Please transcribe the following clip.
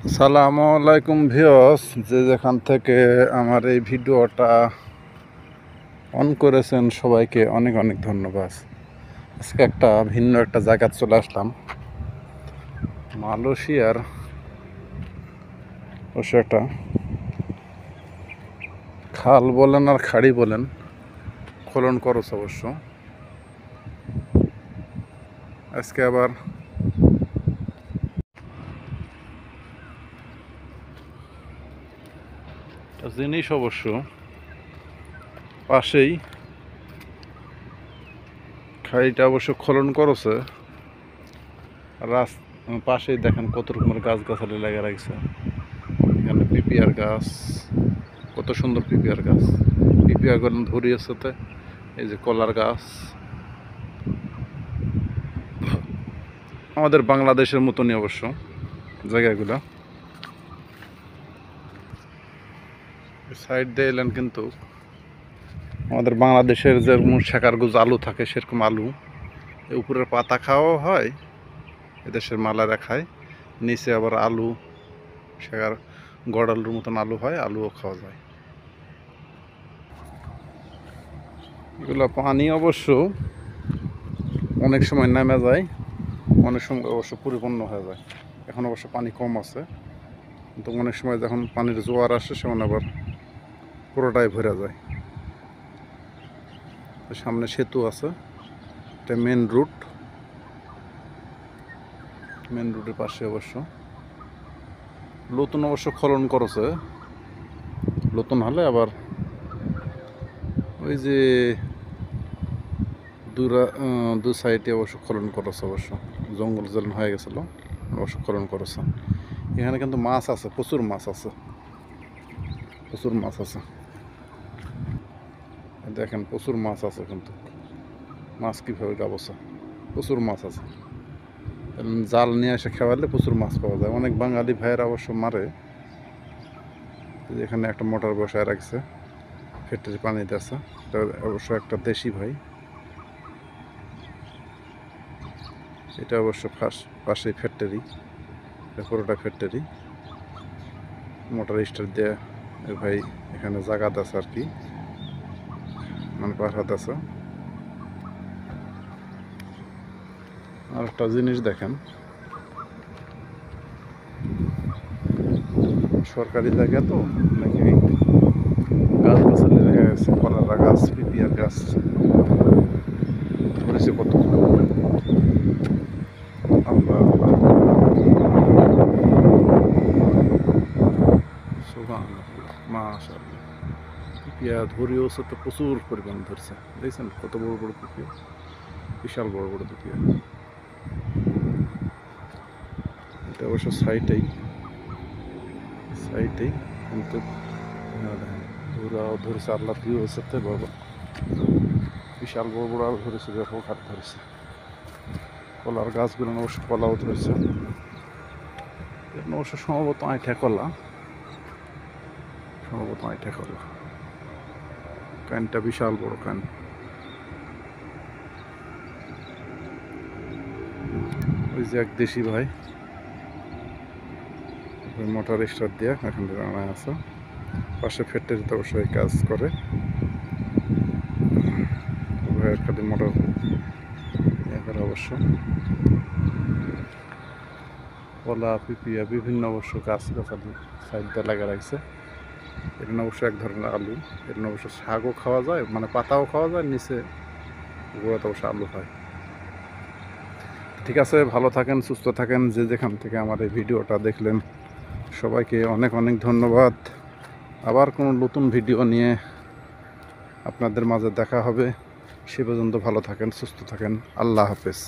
আসসালামু আলাইকুম ভিউয়ার্স, যে যেখান থেকে আমার এই ভিডিওটা অন করেছেন সবাইকে অনেক অনেক ধন্যবাদ। আজকে একটা ভিন্ন একটা জায়গা চলে আসলাম, মালয়েশিয়ার অবশ্য একটা খাল বলেন আর খাড়ি বলেন, খনন খরচ অবশ্য। আজকে আবার জিনিস অবশ্য পাশেই খাড়িটা অবশ্য খনন করেছে, পাশেই দেখেন কত রকমের গাছগাছালি লাগা রাখছে। এখানে পিপিআর গাছ, কত সুন্দর পিপিআর গাছ, পিপিআর গাছ ধরিয়েছে। সাথে এই যে কলার গাছ, আমাদের বাংলাদেশের মতনই অবশ্য জায়গাগুলো। সাইড দিয়ে এলেন কিন্তু আমাদের বাংলাদেশের যেরকম শেখার গুজ আলু থাকে সেরকম আলু, উপরের পাতা খাওয়াও হয়, এদেশের মালারা খায়, নিচে আবার আলু শেখার গড় আলুর মতন আলু হয়, আলুও খাওয়া যায়। এগুলো পানি অবশ্য অনেক সময় নেমে যায়, অনেক সময় অবশ্য পরিপূর্ণ হয়ে যায়। এখন অবশ্য পানি কম আছে, কিন্তু অনেক সময় যখন পানির জোয়ার আসে সেমন আবার পুরোটাই ভরে যায়। সামনে সেতু আছে, এটা মেন রুট, মেন রুটের পাশে অবশ্য নতুন অবশ্য খনন করেছে। নতুন হলে আবার ওই যে দু সাইডে অবশ্য খনন করেছে, অবশ্য জঙ্গল জলন হয়ে গেছিল, অবশ্য খনন করেছে। এখানে কিন্তু মাছ আছে, প্রচুর মাছ আছে, প্রচুর মাছ আছে। দেখেন প্রচুর মাছ আছে, কিন্তু মাছ কীভাবে গাবছে, প্রচুর মাছ আছে। জাল নিয়ে এসে খাওয়ালে প্রচুর মাছ পাওয়া যায়। অনেক বাঙালি ভাইয়েরা অবশ্য মারে। এখানে একটা মোটর বসায় রাখছে, ফ্যাক্টরি পানিতে আছে, এটা অবশ্য একটা দেশি ভাই। এটা অবশ্য পাশেই ফ্যাক্টরি, পুরোটা ফ্যাক্টরি। মোটর স্টার দিয়ে ভাই এখানে জাগাত আছে আর কি, মানে পাহাড় আছে। আর একটা জিনিস দেখেন, সরকারি জায়গা তো নাকি গাছ গাছালি দেখা গেছে, কলার গাছ, পিপিআর গাছ ধরেছে কত। আমরা মাশাআল্লাহ পিপিয়া ধরিয়েছে তো, প্রচুর পরিমাণ ধরছে। দেখছেন কত বড় বড় পিপিয়া, বিশাল বড় বড় পিপিয়া। এটা অবশ্য সাইটেই কিন্তু ধরেছে আল্লাহ দিয়ে হচ্ছে বাবা, বিশাল বড় বড় আলু ধরেছে, ব্যাপক হাত ধরেছে। কলার গাছগুলো অবশ্য কলাও ধরেছে, অবশ্য সম্ভবত আইঠা কলা, কানটা বিশাল বড় কান। ওই যে এক দেশি ভাই মোটর স্টার দিয়ে এখন রান্নায় আছে, পাশে ফ্যাক্টরিতে অবশ্যই কাজ করে। খালি মোটর অবশ্য কলা, পিপিয়া, বিভিন্ন অবশ্য গাছ গাছালি সাইড দিয়ে লাগা রাখছে। এখানে অবশ্য এক ধরনের আলু, এখানে অবশ্য শাকও খাওয়া যায়, মানে পাতাও খাওয়া যায়, নিচে গোড়াতে অবশ্য আলু হয়। ঠিক আছে, ভালো থাকেন, সুস্থ থাকেন, যে যেখান থেকে আমার এই ভিডিওটা দেখলেন সবাইকে অনেক অনেক ধন্যবাদ। আবার কোনো নতুন ভিডিও নিয়ে আপনাদের মাঝে দেখা হবে। সে পর্যন্ত ভালো থাকেন, সুস্থ থাকেন, আল্লাহ হাফেজ।